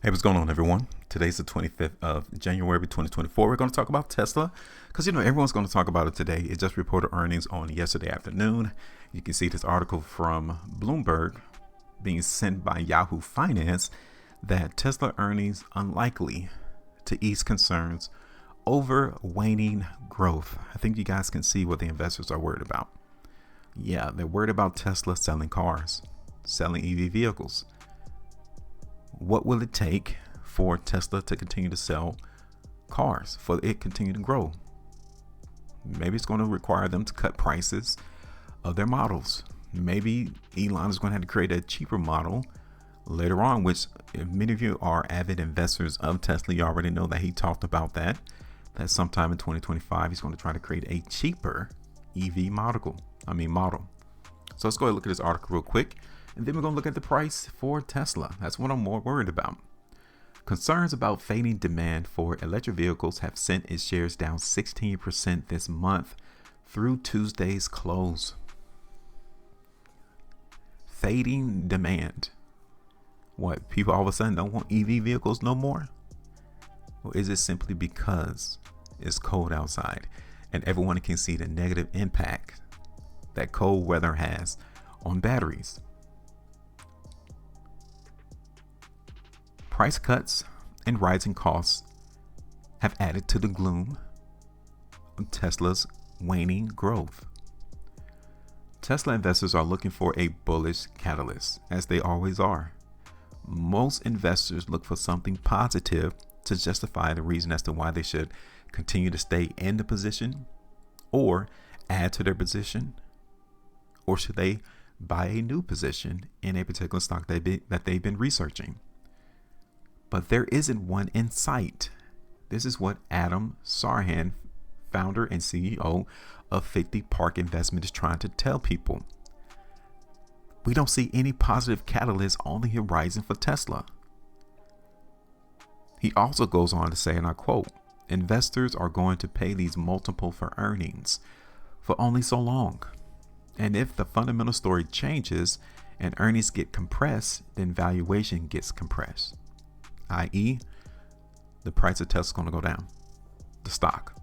Hey, what's going on, everyone? Today's the 25th of January, 2024. We're going to talk about Tesla because, everyone's going to talk about it today. It just reported earnings on yesterday afternoon. You can see this article from Bloomberg being sent by Yahoo Finance that Tesla earnings unlikely to ease concerns over waning growth. I think you guys can see what the investors are worried about. Yeah, they're worried about Tesla selling cars, selling EV vehicles. What will it take for Tesla to continue to sell cars, for it continue to grow? Maybe it's going to require them to cut prices of their models. Maybe Elon is going to have to create a cheaper model later on, which if many of you are avid investors of Tesla, you already know that he talked about that sometime in 2025, he's going to try to create a cheaper EV model. So let's go ahead and look at this article real quick. And then we're going to look at the price for Tesla. That's what I'm more worried about. Concerns about fading demand for electric vehicles have sent its shares down 16% this month through Tuesday's close. Fading demand. What, people all of a sudden don't want EV vehicles no more? Or is it simply because it's cold outside and everyone can see the negative impact that cold weather has on batteries? Price cuts and rising costs have added to the gloom of Tesla's waning growth. Tesla investors are looking for a bullish catalyst, as they always are. Most investors look for something positive to justify the reason as to why they should continue to stay in the position or add to their position, or should they buy a new position in a particular stock that they've been researching. But there isn't one in sight. This is what Adam Sarhan, founder and CEO of 50 Park Investment, is trying to tell people. We don't see any positive catalyst on the horizon for Tesla. He also goes on to say, and I quote, investors are going to pay these multiple for earnings for only so long. And if the fundamental story changes and earnings get compressed, then valuation gets compressed. I.e., the price of Tesla is going to go down, the stock.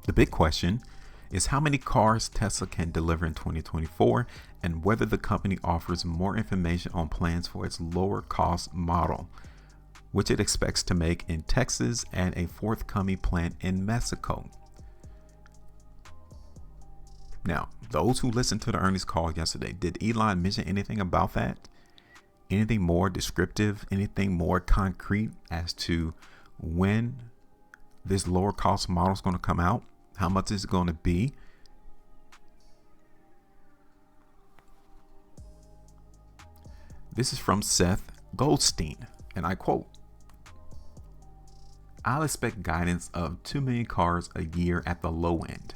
The big question is how many cars Tesla can deliver in 2024 and whether the company offers more information on plans for its lower cost model, which it expects to make in Texas and a forthcoming plant in Mexico. Now, those who listened to the earnings call yesterday, did Elon mention anything about that? Anything more descriptive, anything more concrete as to when this lower cost model is going to come out? How much is it going to be? This is from Seth Goldstein, and I quote, I'll expect guidance of 2 million cars a year at the low end.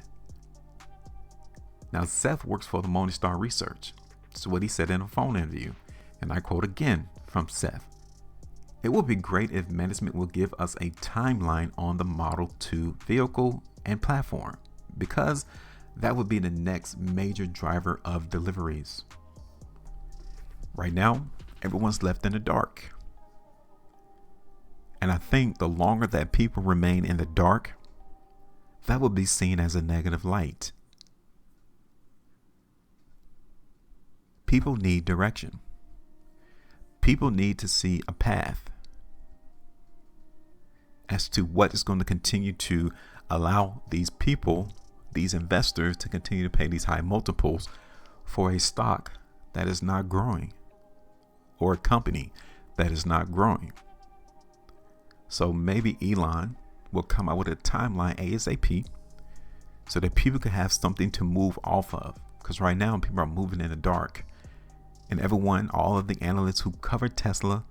Now, Seth works for the Morningstar Research. This is what he said in a phone interview. And I quote again from Seth. It would be great if management will give us a timeline on the Model 2 vehicle and platform, because that would be the next major driver of deliveries. Right now, everyone's left in the dark. And I think the longer that people remain in the dark, that will be seen as a negative light. People need direction. People need to see a path as to what is going to continue to allow these people, these investors, to continue to pay these high multiples for a stock that is not growing or a company that is not growing. So maybe Elon will come out with a timeline ASAP so that people can have something to move off of. Because right now people are moving in the dark. And everyone, all of the analysts who cover Tesla,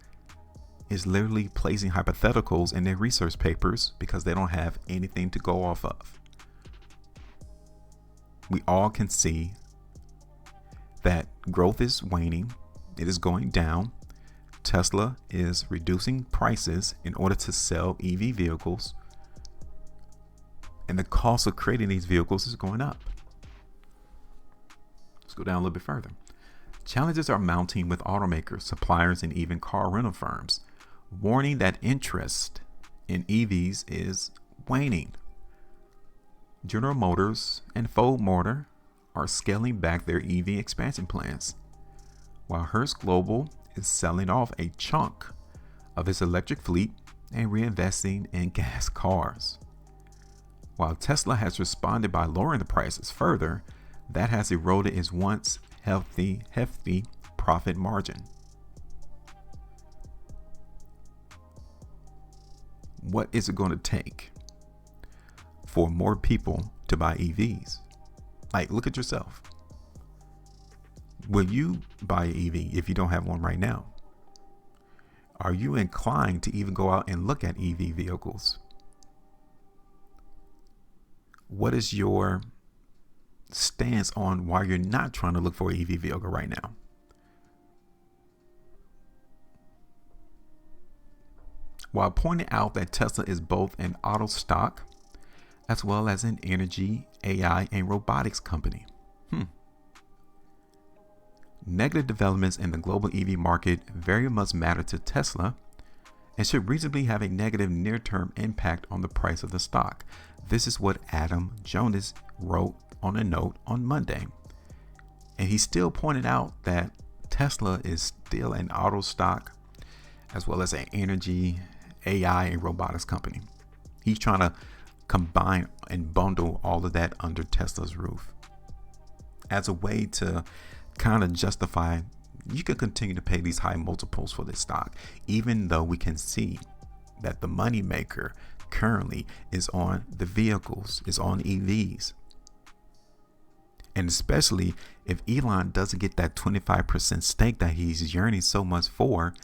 is literally placing hypotheticals in their research papers because they don't have anything to go off of. We all can see that growth is waning. It is going down. Tesla is reducing prices in order to sell EV vehicles. And the cost of creating these vehicles is going up. Let's go down a little bit further. Challenges are mounting with automakers, suppliers, and even car rental firms, warning that interest in EVs is waning. General Motors and Ford Motor are scaling back their EV expansion plans, while Hearst Global is selling off a chunk of its electric fleet and reinvesting in gas cars. While Tesla has responded by lowering the prices further, that has eroded its once hefty profit margin. What is it going to take for more people to buy EVs? Like, look at yourself. Will you buy an EV if you don't have one right now? Are you inclined to even go out and look at EV vehicles? What is your stance on why you're not trying to look for an EV vehicle right now? While pointing out that Tesla is both an auto stock as well as an energy, AI, and robotics company. Negative developments in the global EV market very much matter to Tesla and should reasonably have a negative near-term impact on the price of the stock. This is what Adam Jonas wrote on a note on Monday. And he still pointed out that Tesla is still an auto stock as well as an energy, AI, and robotics company. He's trying to combine and bundle all of that under Tesla's roof as a way to kind of justify you can continue to pay these high multiples for this stock, even though we can see that the money maker currently is on the vehicles, is on EVs. And especially if Elon doesn't get that 25% stake that he's yearning so much for,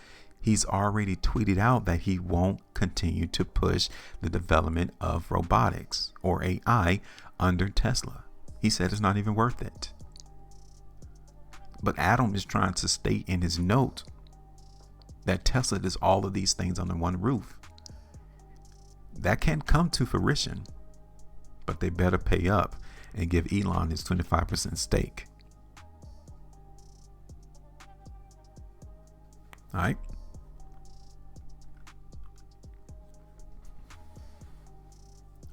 he's already tweeted out that he won't continue to push the development of robotics or AI under Tesla. He said it's not even worth it. But Adam is trying to state in his note that Tesla does all of these things under one roof. That can come to fruition, but they better pay up and give Elon his 25% stake. All right.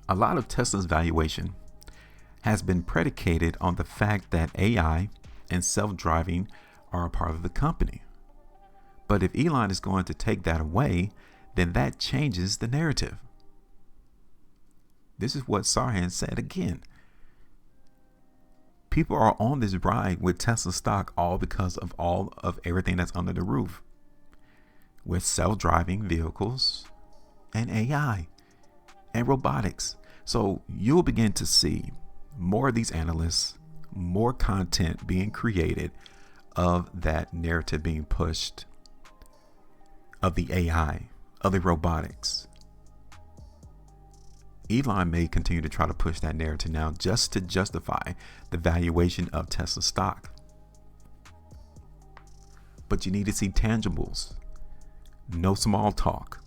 A lot of Tesla's valuation has been predicated on the fact that AI and self-driving are a part of the company. But if Elon is going to take that away, then that changes the narrative. This is what Sarhan said again. People are on this ride with Tesla stock all because of all of everything that's under the roof with self-driving vehicles and AI and robotics. So you'll begin to see more of these analysts, more content being created of that narrative being pushed, of the AI, of the robotics. Elon may continue to try to push that narrative now just to justify the valuation of Tesla stock. But you need to see tangibles, no small talk.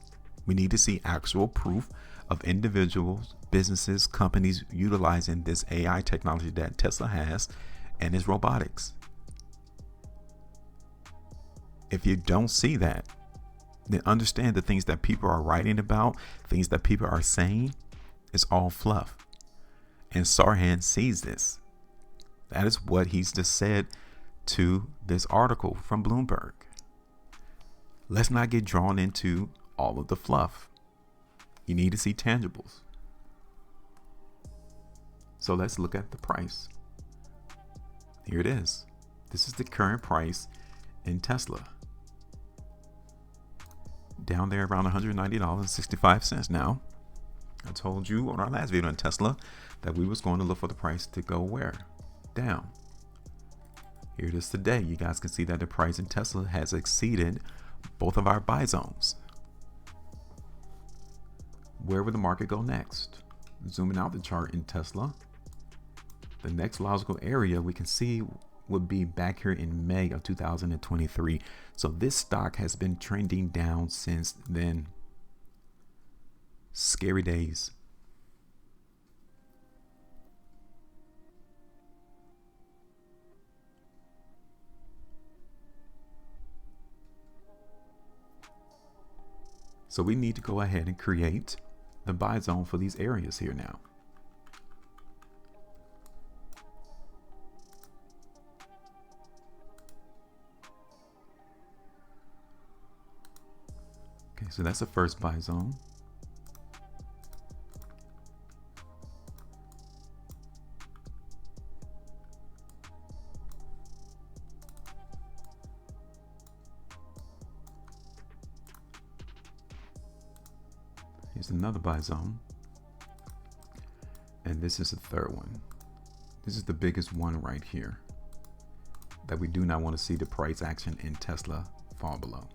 We need to see actual proof of individuals, businesses, companies utilizing this AI technology that Tesla has and its robotics. If you don't see that, then understand the things that people are writing about, things that people are saying, is all fluff. And Sarhan sees this. That is what he's just said to this article from Bloomberg. Let's not get drawn into all of the fluff. You need to see tangibles. So let's look at the price. Here it is. This is the current price in Tesla. Down there around $190.65 now. I told you on our last video on Tesla that we was going to look for the price to go where? Down. Here it is today. You guys can see that the price in Tesla has exceeded both of our buy zones. Where would the market go next? Zooming out the chart in Tesla, the next logical area we can see would be back here in May of 2023. So this stock has been trending down since then. Scary days. So we need to go ahead and create the buy zone for these areas here now. Okay, so that's the first buy zone. Here's another buy zone. And this is the third one. This is the biggest one right here that we do not want to see the price action in Tesla fall below.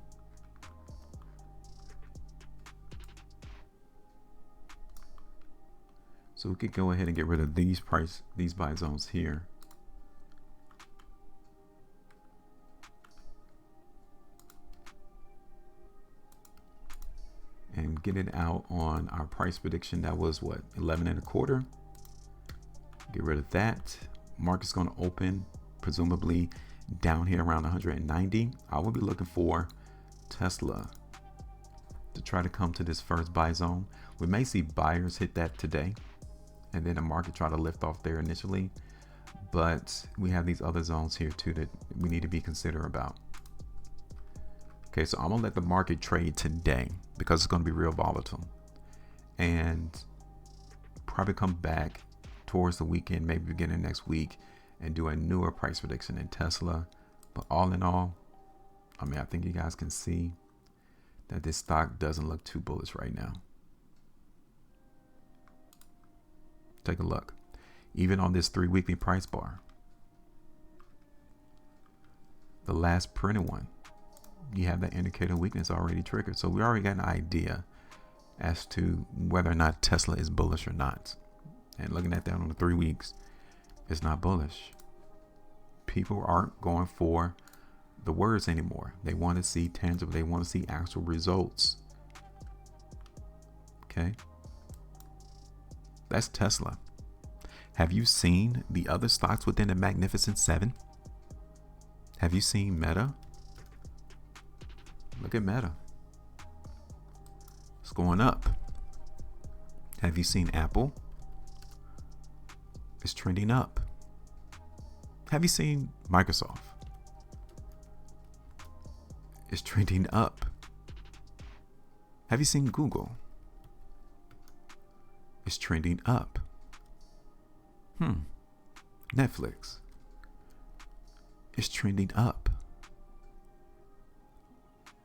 So we could go ahead and get rid of these buy zones here. And get it out on our price prediction. That was what, 11.25. Get rid of that. Market's going to open presumably down here around 190. I will be looking for Tesla to try to come to this first buy zone. We may see buyers hit that today, and then the market try to lift off there initially. But we have these other zones here too that we need to be considerate about. Okay, so I'm gonna let the market trade today because it's gonna be real volatile, and probably come back towards the weekend, maybe beginning next week, and do a newer price prediction in Tesla. But all in all, I mean, I think you guys can see that this stock doesn't look too bullish right now. Take a look. Even on this 3 weekly price bar, the last printed one, you have that indicator weakness already triggered. So we already got an idea as to whether or not Tesla is bullish or not. And looking at that on the 3 weeks, it's not bullish. People aren't going for the words anymore. They want to see tangible. They want to see actual results. Okay. That's Tesla. Have you seen the other stocks within the Magnificent Seven? Have you seen Meta? Look at Meta. It's going up. Have you seen Apple? It's trending up. Have you seen Microsoft? It's trending up. Have you seen Google? It's trending up. Netflix. It's trending up.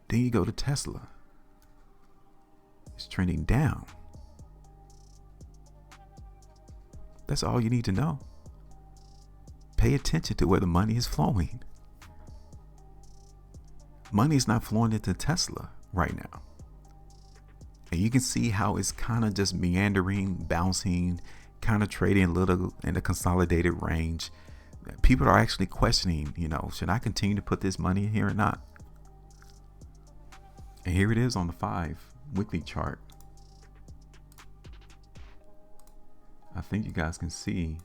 Then you go to Tesla. It's trending down. That's all you need to know. Pay attention to where the money is flowing. Money is not flowing into Tesla right now. And you can see how it's kind of just meandering, bouncing, kind of trading a little in the consolidated range. People are actually questioning, should I continue to put this money in here or not? And here it is on the 5 weekly chart. I think you guys can see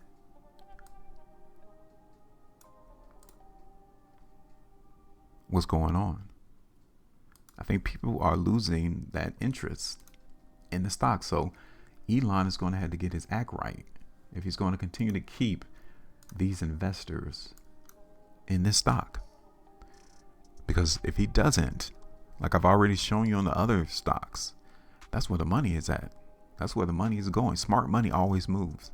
what's going on. I think people are losing that interest in the stock. So Elon is going to have to get his act right if he's going to continue to keep these investors in this stock. Because if he doesn't, like I've already shown you on the other stocks, that's where the money is at. That's where the money is going. Smart money always moves.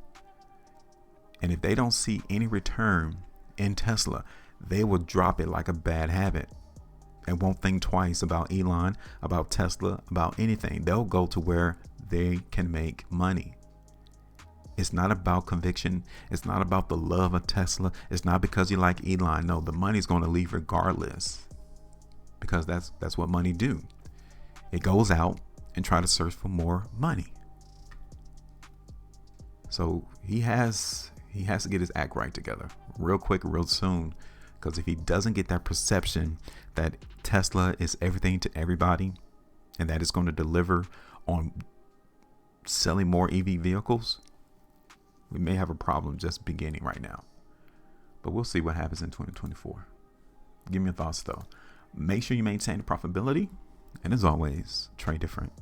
And if they don't see any return in Tesla, they will drop it like a bad habit and won't think twice about Elon, about Tesla, about anything. They'll go to where they can make money. It's not about conviction. It's not about the love of Tesla. It's not because you like Elon. No, the money's going to leave regardless, because that's what money do. It goes out and try to search for more money. So he has to get his act right together real quick, real soon, because if he doesn't get that perception that Tesla is everything to everybody and that it's going to deliver on selling more EV vehicles, we may have a problem just beginning right now. But we'll see what happens in 2024. Give me your thoughts though. Make sure you maintain the profitability, And as always, trade different.